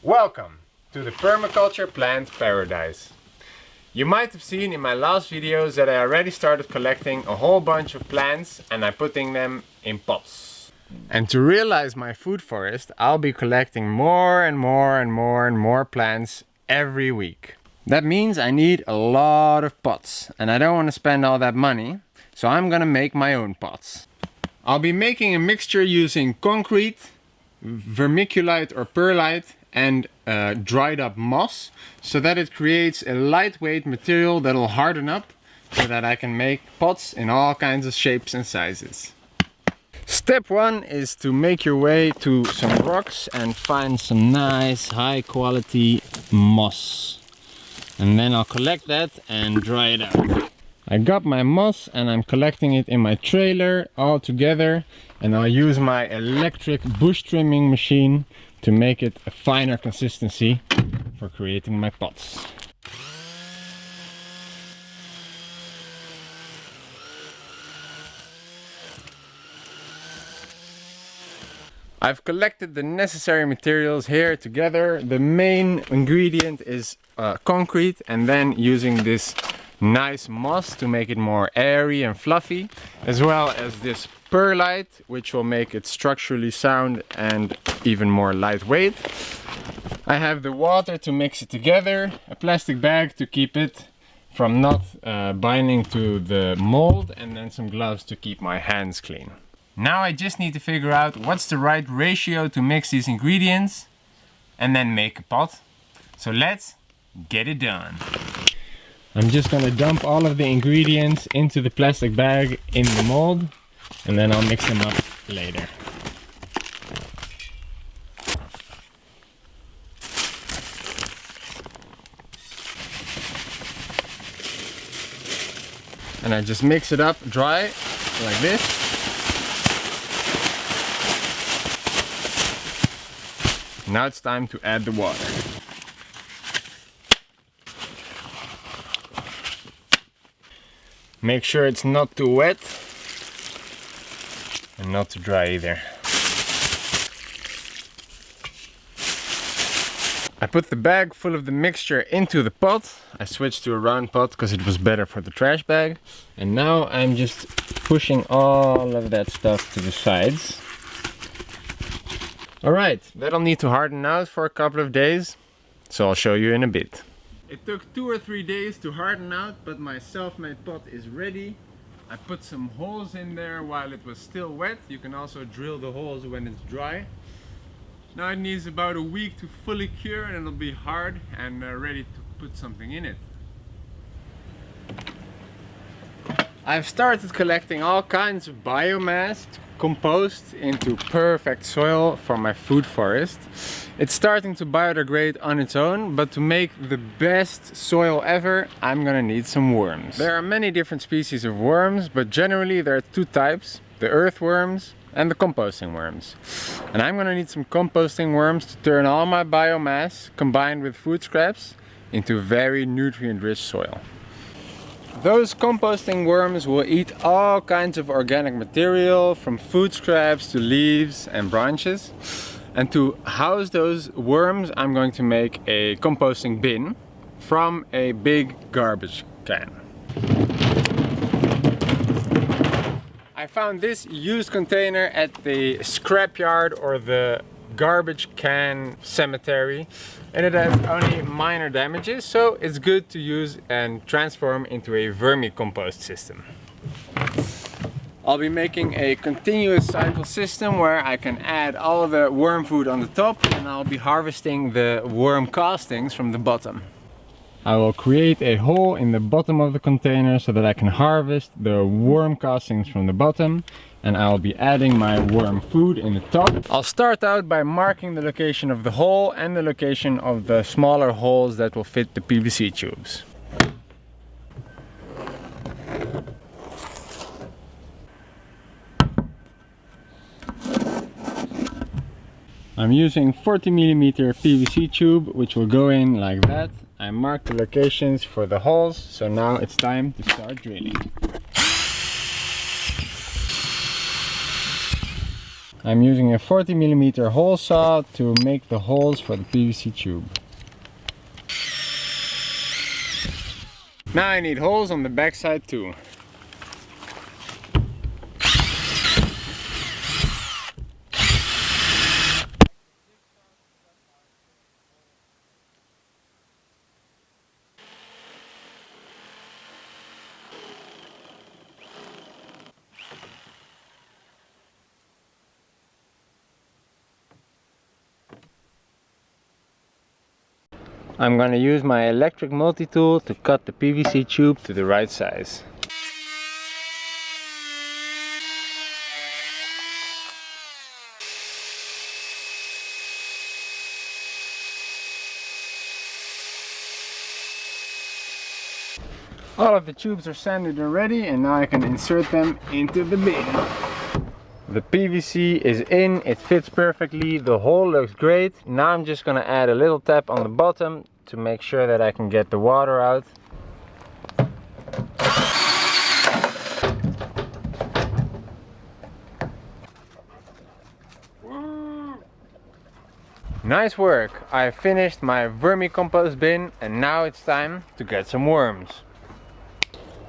Welcome to the permaculture plant paradise. You might have seen in my last videos that I already started collecting a whole bunch of plants and I'm putting them in pots. And to realize my food forest, I'll be collecting more and more plants every week. That means I need a lot of pots and I don't want to spend all that money, so I'm gonna make my own pots. I'll be making a mixture using concrete, vermiculite or perlite and dried up moss, so that it creates a lightweight material that'll harden up so that I can make pots in all kinds of shapes and sizes. Step 1 is to make your way to some rocks and find some nice high quality moss. And then I'll collect that and dry it out. I got my moss and I'm collecting it in my trailer all together, and I'll use my electric bush trimming machine to make it a finer consistency for creating my pots. I've collected the necessary materials here together. The main ingredient is concrete, and then using this nice moss to make it more airy and fluffy, as well as this perlite, which will make it structurally sound and even more lightweight. I have the water to mix it together, a plastic bag to keep it from not binding to the mold, and then some gloves to keep my hands clean. Now I just need to figure out what's the right ratio to mix these ingredients and then make a pot. So let's get it done. I'm just gonna dump all of the ingredients into the plastic bag in the mold, and then I'll mix them up later. And I just mix it up dry, like this. Now it's time to add the water. Make sure it's not too wet and not too dry either. I put the bag full of the mixture into the pot. I switched to a round pot because it was better for the trash bag. And now I'm just pushing all of that stuff to the sides. Alright, that'll need to harden out for a couple of days, so I'll show you in a bit. It took 2 or 3 days to harden out, but my self-made pot is ready. I put some holes in there while it was still wet. You can also drill the holes when it's dry. Now it needs about a week to fully cure, and it'll be hard and ready to put something in it. I've started collecting all kinds of biomass to compost into perfect soil for my food forest. It's starting to biodegrade on its own, but to make the best soil ever, I'm gonna need some worms. There are many different species of worms, but generally there are 2 types, the earthworms and the composting worms. And I'm gonna need some composting worms to turn all my biomass, combined with food scraps, into very nutrient-rich soil. Those composting worms will eat all kinds of organic material, from food scraps to leaves and branches. And to house those worms, I'm going to make a composting bin from a big garbage can. I found this used container at the scrapyard or the garbage can cemetery, and it has only minor damages, so it's good to use and transform into a vermicompost system. I'll be making a continuous cycle system where I can add all of the worm food on the top, and I'll be harvesting the worm castings from the bottom. I will create a hole in the bottom of the container so that I can harvest the worm castings from the bottom, and I'll be adding my worm food in the top. I'll start out by marking the location of the hole and the location of the smaller holes that will fit the PVC tubes. I'm using 40mm PVC tube, which will go in like that. I marked the locations for the holes, so now it's time to start drilling. I'm using a 40mm hole saw to make the holes for the PVC tube. Now I need holes on the backside too. I'm gonna use my electric multi-tool to cut the PVC tube to the right size. All of the tubes are sanded already, and now I can insert them into the bin. The PVC is in, it fits perfectly, the hole looks great. Now I'm just gonna add a little tap on the bottom to make sure that I can get the water out. Nice work! I finished my vermicompost bin and now it's time to get some worms.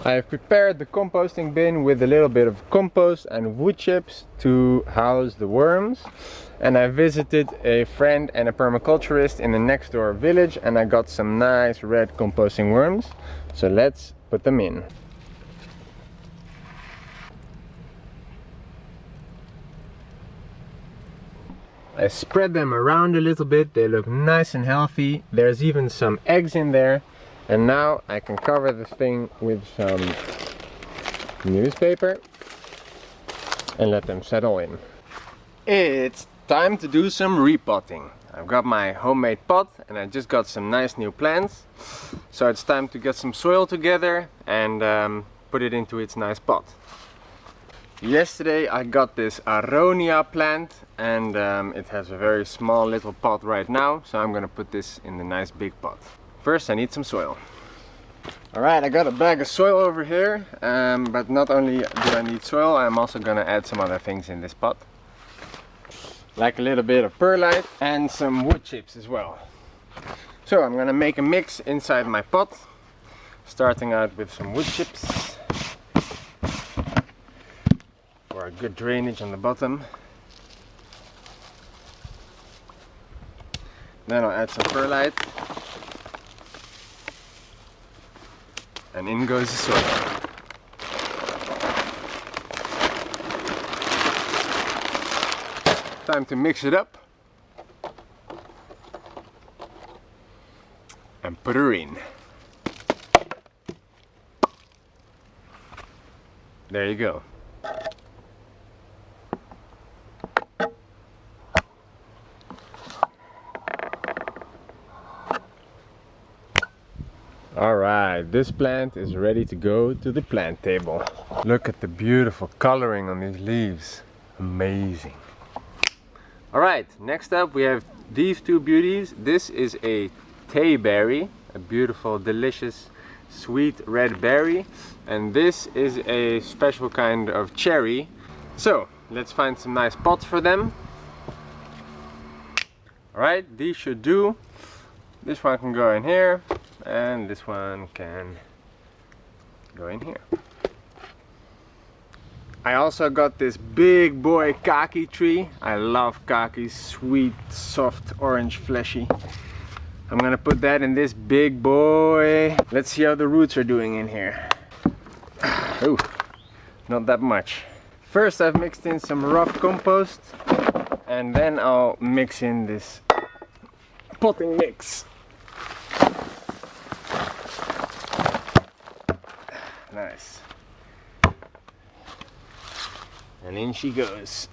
I have prepared the composting bin with a little bit of compost and wood chips to house the worms. And I visited a friend and a permaculturist in the next door village and I got some nice red composting worms. So let's put them in. I spread them around a little bit, they look nice and healthy. There's even some eggs in there. And now I can cover this thing with some newspaper and let them settle in. It's time to do some repotting. I've got my homemade pot and I just got some nice new plants. So it's time to get some soil together and put it into its nice pot. Yesterday I got this aronia plant and it has a very small little pot right now. So I'm gonna put this in the nice big pot. First I need some soil. Alright, I got a bag of soil over here, but not only do I need soil, I'm also gonna add some other things in this pot. Like a little bit of perlite and some wood chips as well. So I'm gonna make a mix inside my pot, starting out with some wood chips for a good drainage on the bottom. Then I'll add some perlite. And in goes the soil. Time to mix it up. And put her in. There you go. Alright, this plant is ready to go to the plant table. Look at the beautiful coloring on these leaves. Amazing. Alright, next up we have these two beauties. This is a tayberry, a beautiful, delicious, sweet red berry. And this is a special kind of cherry. So, let's find some nice pots for them. Alright, these should do. This one can go in here. And this one can go in here. I also got this big boy kaki tree. I love kakis, sweet, soft, orange, fleshy. I'm gonna put that in this big boy. Let's see how the roots are doing in here. Ooh, not that much. First I've mixed in some rough compost and then I'll mix in this potting mix. Nice. And in she goes.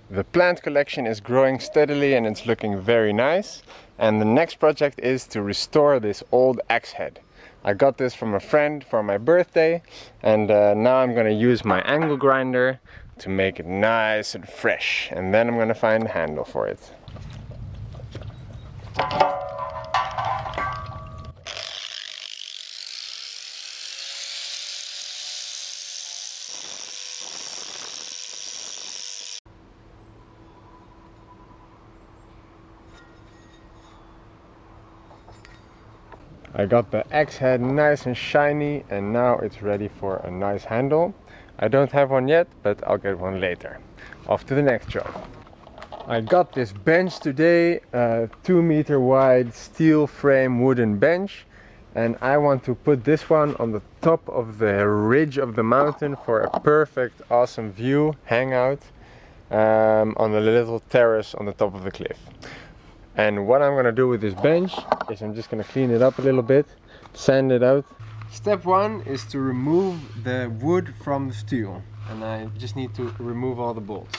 The plant collection is growing steadily and it's looking very nice. And the next project is to restore this old axe head. I got this from a friend for my birthday, and now I'm gonna use my angle grinder to make it nice and fresh. And then I'm gonna find a handle for it. I got the axe head nice and shiny, and now it's ready for a nice handle. I don't have one yet, but I'll get one later. Off to the next job. I got this bench today, a 2-meter wide steel frame wooden bench, and I want to put this one on the top of the ridge of the mountain for a perfect, awesome view, hangout on the little terrace on the top of the cliff. And what I'm going to do with this bench is I'm just going to clean it up a little bit, sand it out. Step 1 is to remove the wood from the steel, and I just need to remove all the bolts.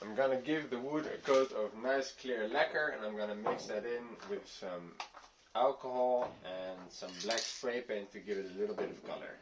I'm gonna give the wood a coat of nice clear lacquer, and I'm gonna mix that in with some alcohol and some black spray paint to give it a little bit of color.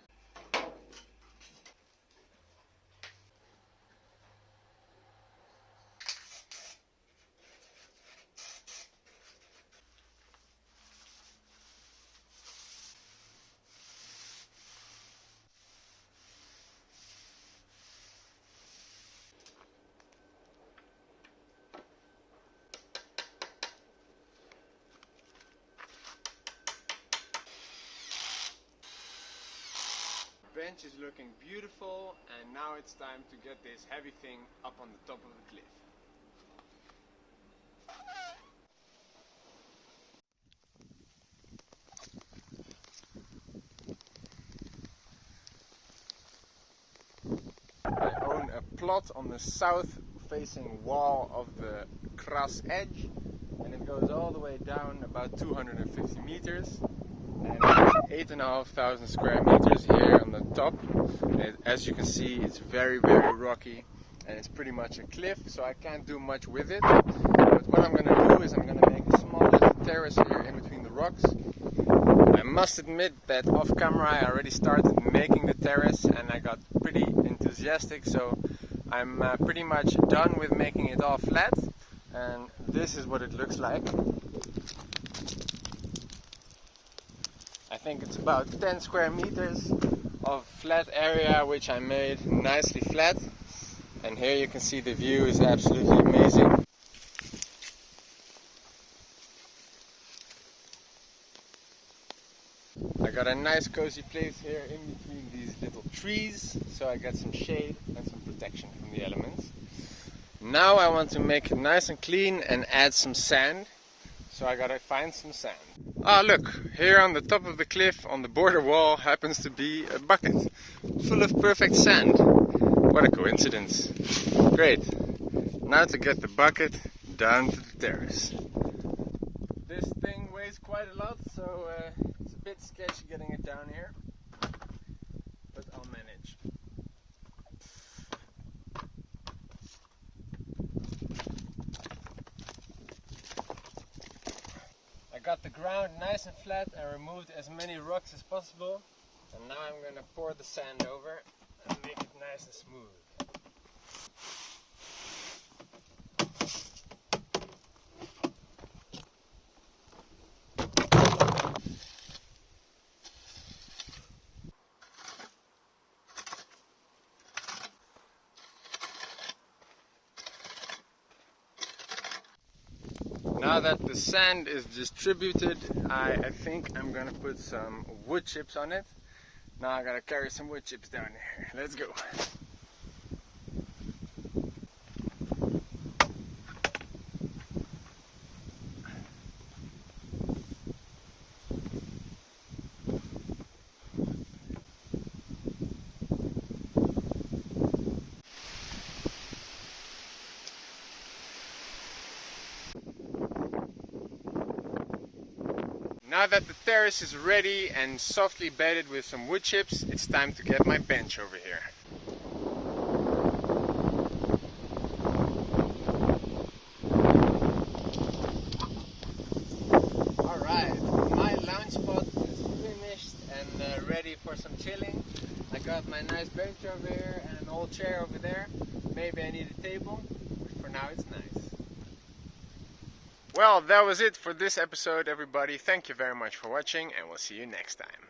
The bench is looking beautiful, and now it's time to get this heavy thing up on the top of the cliff. I own a plot on the south facing wall of the Kras edge, and it goes all the way down about 250 meters. And it's 8,500 square meters here on the top. And as you can see, it's very, very rocky, and it's pretty much a cliff, so I can't do much with it. But what I'm going to do is I'm going to make a small little terrace here in between the rocks. I must admit that off camera I already started making the terrace, and I got pretty enthusiastic, so I'm pretty much done with making it all flat, and this is what it looks like. I think it's about 10 square meters of flat area which I made nicely flat, and here you can see the view is absolutely amazing. I got a nice cozy place here in between these little trees, so I got some shade and some protection from the elements. Now I want to make it nice and clean and add some sand, so I gotta find some sand. Ah, look, here on the top of the cliff on the border wall happens to be a bucket full of perfect sand. What a coincidence. Great. Now to get the bucket down to the terrace. This thing weighs quite a lot, so it's a bit sketchy getting it down here, but I'll manage. I got the ground nice and flat and removed as many rocks as possible, and now I'm going to pour the sand over and make it nice and smooth. Now that the sand is distributed, I think I'm gonna put some wood chips on it. Now I gotta carry some wood chips down here. Let's go. Now that the terrace is ready and softly bedded with some wood chips, it's time to get my bench over here. Alright, my lounge spot is finished and ready for some chilling. I got my nice bench over here and an old chair over there. Maybe I need a table, but for now it's nice. Well, that was it for this episode, everybody. Thank you very much for watching, and we'll see you next time.